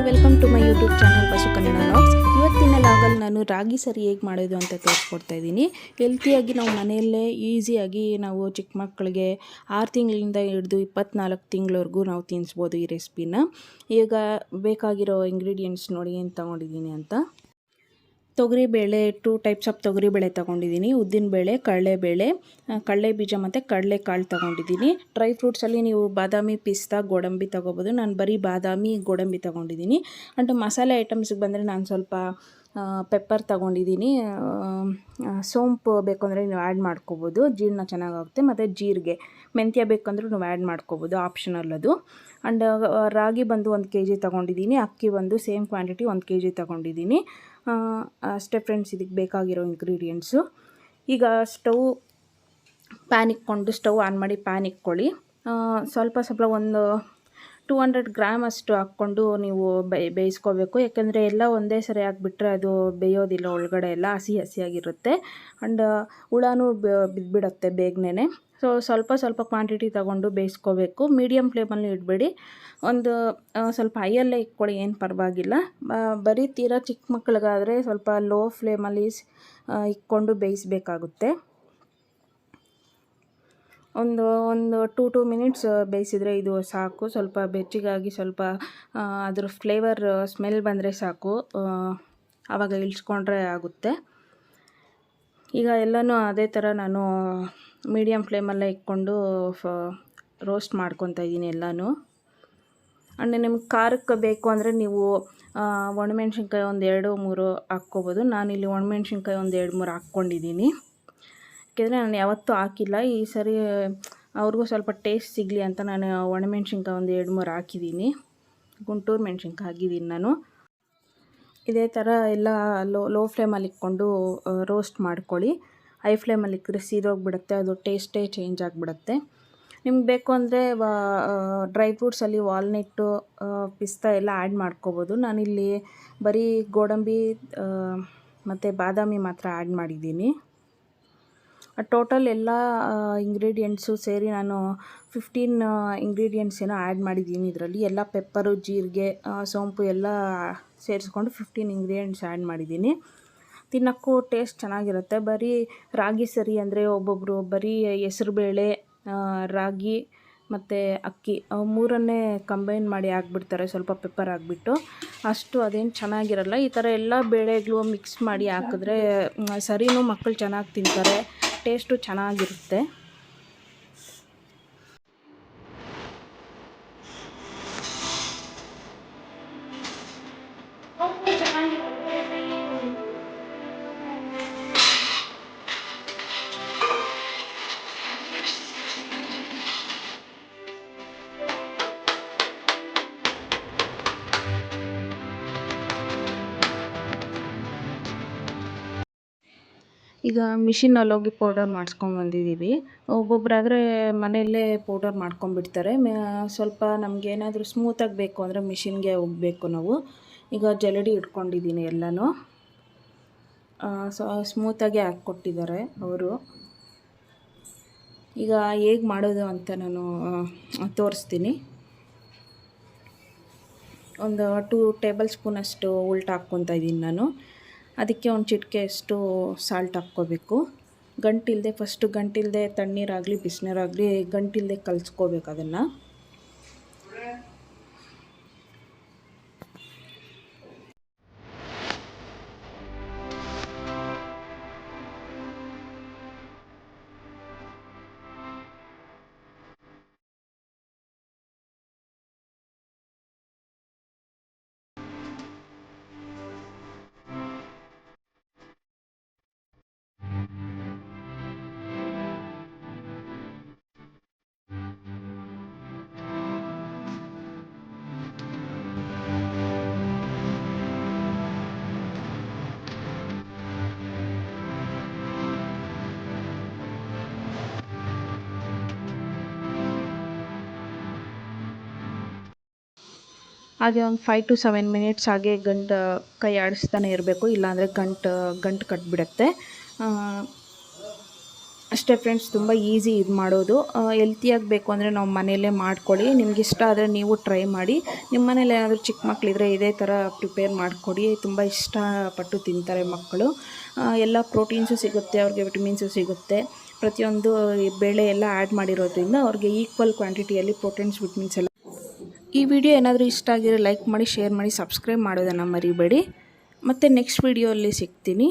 Welcome to my YouTube channel Pashu Kannada vlogs. ಇವತ್ತಿನ ಲಾಗಲ್ಲಿ ನಾನು ರಾಗಿ ಸರಿ ಹೇಗೆ ಮಾಡೋದು ಅಂತ ತೋರಿಸ್ಕೊಡ್ತಾ ಇದ್ದೀನಿ. ಹೆಲ್ತಿಯಾಗಿ ನಾವು ಮನೆಯಲ್ಲೇ ಈಸಿಯಾಗಿ ನಾವು ಚಿಕ್ಕ ಮಕ್ಕಳಿಗೆ 6 ತಿಂಗಳಿಂದ ಹಿಡಿದು 24 ತಿಂಗಳವರೆಗೂ ನಾವು ತಿನ್ನಿಸ್ಬೋದು ಈ ರೆಸಿಪಿನ. ಈಗ ಬೇಕಾಗಿರೋ ಇಂಗ್ರೀಡಿಯೆಂಟ್ಸ್ ನೋಡಿ ಏನು ತೊಗೊಂಡಿದ್ದೀನಿ ಅಂತ. ತೊಗರಿಬೇಳೆ 2 ಟೈಪ್ಸ್ ಆಫ್ ತೊಗರಿಬೇಳೆ ತೊಗೊಂಡಿದ್ದೀನಿ. ಉದ್ದಿನಬೇಳೆ, ಕಡಲೆ ಬೀಜ ಮತ್ತು ಕಡಲೆಕಾಳು ತೊಗೊಂಡಿದ್ದೀನಿ. ಡ್ರೈ ಫ್ರೂಟ್ಸಲ್ಲಿ ನೀವು ಬಾದಾಮಿ, ಪಿಸ್ತಾ, ಗೋಡಂಬಿ ತೊಗೋಬೋದು. ನಾನು ಬರೀ ಬಾದಾಮಿ, ಗೋಡಂಬಿ ತೊಗೊಂಡಿದ್ದೀನಿ. ಅಂಡ್ ಮಸಾಲೆ ಐಟಮ್ಸ್ಗೆ ಬಂದರೆ ನಾನು ಸ್ವಲ್ಪ ಪೆಪ್ಪರ್ ತೊಗೊಂಡಿದ್ದೀನಿ. ಸೋಂಪು ಬೇಕು ಅಂದರೆ ನೀವು ಆ್ಯಡ್ ಮಾಡ್ಕೋಬೋದು, ಜೀರ್ಣ ಚೆನ್ನಾಗಾಗುತ್ತೆ. ಮತ್ತು ಜೀರಿಗೆ, ಮೆಂತ್ಯ ಬೇಕಂದ್ರೂ ನೀವು ಆ್ಯಡ್ ಮಾಡ್ಕೋಬೋದು, ಆಪ್ಷನಲ್ ಅದು. ಆ್ಯಂಡ್ ರಾಗಿ ಬಂದು 1 kg ತೊಗೊಂಡಿದ್ದೀನಿ. ಅಕ್ಕಿ ಬಂದು ಸೇಮ್ ಕ್ವಾಂಟಿಟಿ 1 kg ತೊಗೊಂಡಿದ್ದೀನಿ. ಅಷ್ಟೇ ಫ್ರೆಂಡ್ಸ್ ಇದಕ್ಕೆ ಬೇಕಾಗಿರೋ ಇಂಗ್ರೀಡಿಯೆಂಟ್ಸು. ಈಗ ಪ್ಯಾನ್ ಇಕ್ಕೊಂಡು ಸ್ಟವ್ ಆನ್ ಮಾಡಿ ಪ್ಯಾನ್ ಇಕ್ಕೊಳ್ಳಿ. ಸ್ವಲ್ಪ ಒಂದು 200 ಗ್ರಾಮ್ ಅಷ್ಟು ಹಾಕ್ಕೊಂಡು ನೀವು ಬೇಯಿಸ್ಕೋಬೇಕು. ಯಾಕೆಂದರೆ ಎಲ್ಲ ಒಂದೇ ಸರಿ ಹಾಕ್ಬಿಟ್ರೆ ಅದು ಬೇಯೋದಿಲ್ಲ, ಒಳಗಡೆ ಎಲ್ಲ ಹಸಿಯಾಗಿರುತ್ತೆ. ಆ್ಯಂಡ್ ಹುಳನೂ ಬಿದ್ದುಬಿಡುತ್ತೆ ಬೇಗನೆ. ಸೊ ಸ್ವಲ್ಪ ಕ್ವಾಂಟಿಟಿ ತೊಗೊಂಡು ಬೇಯಿಸ್ಕೋಬೇಕು. ಮೀಡಿಯಮ್ ಫ್ಲೇಮಲ್ಲಿ ಇಡಬೇಡಿ, ಒಂದು ಸ್ವಲ್ಪ ಹೈಯಲ್ಲೇ ಇಟ್ಕೊಳ್ಳಿ, ಏನು ಪರವಾಗಿಲ್ಲ. ಬರೀ ತೀರಾ ಚಿಕ್ಕ ಮಕ್ಕಳಿಗಾದರೆ ಸ್ವಲ್ಪ ಲೋ ಫ್ಲೇಮಲ್ಲಿ ಇಟ್ಕೊಂಡು ಬೇಯಿಸಬೇಕಾಗುತ್ತೆ. ಒಂದು 2 ಮಿನಿಟ್ಸ್ ಬೇಯಿಸಿದರೆ ಇದು ಸಾಕು. ಸ್ವಲ್ಪ ಬೆಚ್ಚಗಾಗಿ ಸ್ವಲ್ಪ ಅದ್ರ ಫ್ಲೇವರ್ ಸ್ಮೆಲ್ ಬಂದರೆ ಸಾಕು, ಆವಾಗ ಇಳಿಸ್ಕೊಂಡ್ರೆ ಆಗುತ್ತೆ. ಈಗ ಎಲ್ಲನೂ ಅದೇ ಥರ ನಾನು ಮೀಡಿಯಮ್ ಫ್ಲೇಮಲ್ಲೇ ಇಟ್ಕೊಂಡು ರೋಸ್ಟ್ ಮಾಡ್ಕೊತಾ ಇದ್ದೀನಿ ಎಲ್ಲನೂ. ಆ್ಯಂಡ್ ನಿಮ್ಗೆ ಖಾರಕ್ಕೆ ಬೇಕು ಅಂದರೆ ನೀವು ಒಣಮೆಣ್ಸಿನ್ಕಾಯಿ ಒಂದು 2-3 ಹಾಕ್ಕೋಬೋದು. ನಾನಿಲ್ಲಿ ಒಣಮೆಣ್ಸಿನ್ಕಾಯಿ ಒಂದು 2-3 ಹಾಕ್ಕೊಂಡಿದ್ದೀನಿ. ಯಾಕೆಂದರೆ ನಾನು ಯಾವತ್ತೂ ಹಾಕಿಲ್ಲ, ಈ ಸರಿ ಅವ್ರಿಗೂ ಸ್ವಲ್ಪ ಟೇಸ್ಟ್ ಸಿಗಲಿ ಅಂತ ನಾನು ಒಣಮೆಣ್ಸಿನ್ಕಾಯಿ ಒಂದು 2-3 ಹಾಕಿದ್ದೀನಿ. ಗುಂಟೂರು ಮೆಣ್ಸಿನ್ಕಾಯಿ ಹಾಕಿದ್ದೀನಿ ನಾನು. ಇದೇ ಥರ ಎಲ್ಲ ಲೋ ಫ್ಲೇಮಲ್ಲಿ ಇಟ್ಕೊಂಡು ರೋಸ್ಟ್ ಮಾಡ್ಕೊಳ್ಳಿ. ಹೈ ಫ್ಲೇಮಲ್ಲಿ ಇಕ್ಕರೆ ಸೀದೋಗಿಬಿಡುತ್ತೆ, ಅದು ಟೇಸ್ಟೇ ಚೇಂಜ್ ಆಗಿಬಿಡುತ್ತೆ. ನಿಮ್ಗೆ ಬೇಕು ಅಂದರೆ ಡ್ರೈ ಫ್ರೂಟ್ಸಲ್ಲಿ ವಾಲ್ನಟ್ಟು, ಪಿಸ್ತಾ ಎಲ್ಲ ಆ್ಯಡ್ ಮಾಡ್ಕೋಬೋದು. ನಾನಿಲ್ಲಿ ಬರೀ ಗೋಡಂಬಿ ಮತ್ತು ಬಾದಾಮಿ ಮಾತ್ರ ಆ್ಯಡ್ ಮಾಡಿದ್ದೀನಿ. ಟೋಟಲ್ ಎಲ್ಲ ಇಂಗ್ರೀಡಿಯೆಂಟ್ಸು ಸೇರಿ ನಾನು 15 ಇಂಗ್ರೀಡಿಯೆಂಟ್ಸ್ ಏನೋ ಆ್ಯಡ್ ಮಾಡಿದ್ದೀನಿ ಇದರಲ್ಲಿ. ಎಲ್ಲ ಪೆಪ್ಪರು, ಜೀರಿಗೆ, ಸೋಂಪು ಎಲ್ಲ ಸೇರಿಸ್ಕೊಂಡು 15 ಇಂಗ್ರೀಡಿಯೆಂಟ್ಸ್ ಆ್ಯಡ್ ಮಾಡಿದ್ದೀನಿ. ತಿನ್ನೋಕ್ಕೂ ಟೇಸ್ಟ್ ಚೆನ್ನಾಗಿರುತ್ತೆ. ಬರೀ ರಾಗಿ ಸರಿ ಅಂದರೆ ಒಬ್ಬೊಬ್ಬರು ಬರೀ ಹೆಸ್ರುಬೇಳೆ, ರಾಗಿ ಮತ್ತು ಅಕ್ಕಿ ಮೂರನ್ನೇ ಕಂಬೈನ್ ಮಾಡಿ ಹಾಕ್ಬಿಡ್ತಾರೆ, ಸ್ವಲ್ಪ ಪೆಪ್ಪರ್ ಹಾಕ್ಬಿಟ್ಟು. ಅದೇನು ಚೆನ್ನಾಗಿರಲ್ಲ. ಈ ಥರ ಎಲ್ಲ ಬೇಳೆಗಳು ಮಿಕ್ಸ್ ಮಾಡಿ ಹಾಕಿದ್ರೆ ಸರಿನೂ ಮಕ್ಕಳು ಚೆನ್ನಾಗಿ ತಿಂತಾರೆ, ಟೇಸ್ಟು ಚೆನ್ನಾಗಿರುತ್ತೆ. ಈಗ ಮಿಷಿನಲ್ಲಿ ಹೋಗಿ ಪೌಡರ್ ಮಾಡಿಸ್ಕೊಂಬಂದಿದ್ದೀವಿ. ಒಬ್ಬೊಬ್ಬರಾದರೆ ಮನೆಯಲ್ಲೇ ಪೌಡರ್ ಮಾಡ್ಕೊಂಬಿಡ್ತಾರೆ. ಸ್ವಲ್ಪ ನಮಗೇನಾದರೂ ಸ್ಮೂತಾಗಿ ಬೇಕು ಅಂದರೆ ಮಿಷಿನ್ಗೆ ಹೋಗಬೇಕು ನಾವು. ಈಗ ಜರಡಿ ಇಟ್ಕೊಂಡಿದ್ದೀನಿ ಎಲ್ಲನೂ. ಸ್ಮೂತಾಗೆ ಹಾಕ್ಕೊಟ್ಟಿದ್ದಾರೆ ಅವರು. ಈಗ ಹೇಗೆ ಮಾಡೋದು ಅಂತ ನಾನು ತೋರಿಸ್ತೀನಿ. ಒಂದು 2 ಟೇಬಲ್ ಸ್ಪೂನಷ್ಟು ಉಲ್ಟು ಹಾಕ್ಕೊತಾ ಇದ್ದೀನಿ ನಾನು. ಅದಕ್ಕೆ ಒಂದು ಚಿಟಿಕೆಯಷ್ಟು ಸಾಲ್ಟ್ ಹಾಕ್ಕೋಬೇಕು. ಗಂಟಿಲ್ಲದೆ ತಣ್ಣೀರಾಗಲಿ ಬಿಸಿನೀರಾಗಲಿ ಗಂಟಿಲ್ಲದೆ ಕಲಿಸ್ಕೋಬೇಕು ಅದನ್ನು. ಹಾಗೆ ಒಂದು 5 to 7 ಮಿನಿಟ್ಸ್ ಹಾಗೆ ಕೈ ಆಡಿಸ್ತಾನೆ ಇರಬೇಕು, ಇಲ್ಲಾಂದರೆ ಗಂಟು ಕಟ್ಟಿಬಿಡುತ್ತೆ. ಅಷ್ಟೇ ಫ್ರೆಂಡ್ಸ್, ತುಂಬ ಈಸಿ ಇದು ಮಾಡೋದು. ಹೆಲ್ತಿಯಾಗಿ ಬೇಕು ಅಂದರೆ ನಾವು ಮನೆಯಲ್ಲೇ ಮಾಡ್ಕೊಳ್ಳಿ. ನಿಮ್ಗೆ ಇಷ್ಟ ಆದರೆ ನೀವು ಟ್ರೈ ಮಾಡಿ. ನಿಮ್ಮ ಮನೇಲಿ ಏನಾದರೂ ಚಿಕ್ಕ ಮಕ್ಕಳಿದ್ರೆ ಇದೇ ಥರ ಪ್ರಿಪೇರ್ ಮಾಡಿಕೊಡಿ. ತುಂಬ ಇಷ್ಟಪಟ್ಟು ತಿಂತಾರೆ ಮಕ್ಕಳು. ಎಲ್ಲ ಪ್ರೋಟೀನ್ಸು ಸಿಗುತ್ತೆ, ಅವ್ರಿಗೆ ವಿಟಮಿನ್ಸು ಸಿಗುತ್ತೆ. ಪ್ರತಿಯೊಂದು ಬೇಳೆ ಎಲ್ಲ ಆ್ಯಡ್ ಮಾಡಿರೋದ್ರಿಂದ ಅವ್ರಿಗೆ ಈಕ್ವಲ್ ಕ್ವಾಂಟಿಟಿಯಲ್ಲಿ ಪ್ರೋಟೀನ್ಸ್ ವಿಟಮಿನ್ಸ್ ಎಲ್ಲ. ಈ ವಿಡಿಯೋ ಏನಾದರೂ ಇಷ್ಟ ಆಗಿದ್ರೆ ಲೈಕ್ ಮಾಡಿ, ಶೇರ್ ಮಾಡಿ, ಸಬ್ಸ್ಕ್ರೈಬ್ ಮಾಡೋದನ್ನು ಮರಿಬೇಡಿ. ಮತ್ತು ನೆಕ್ಸ್ಟ್ ವಿಡಿಯೋಲ್ಲಿ ಸಿಗ್ತೀನಿ.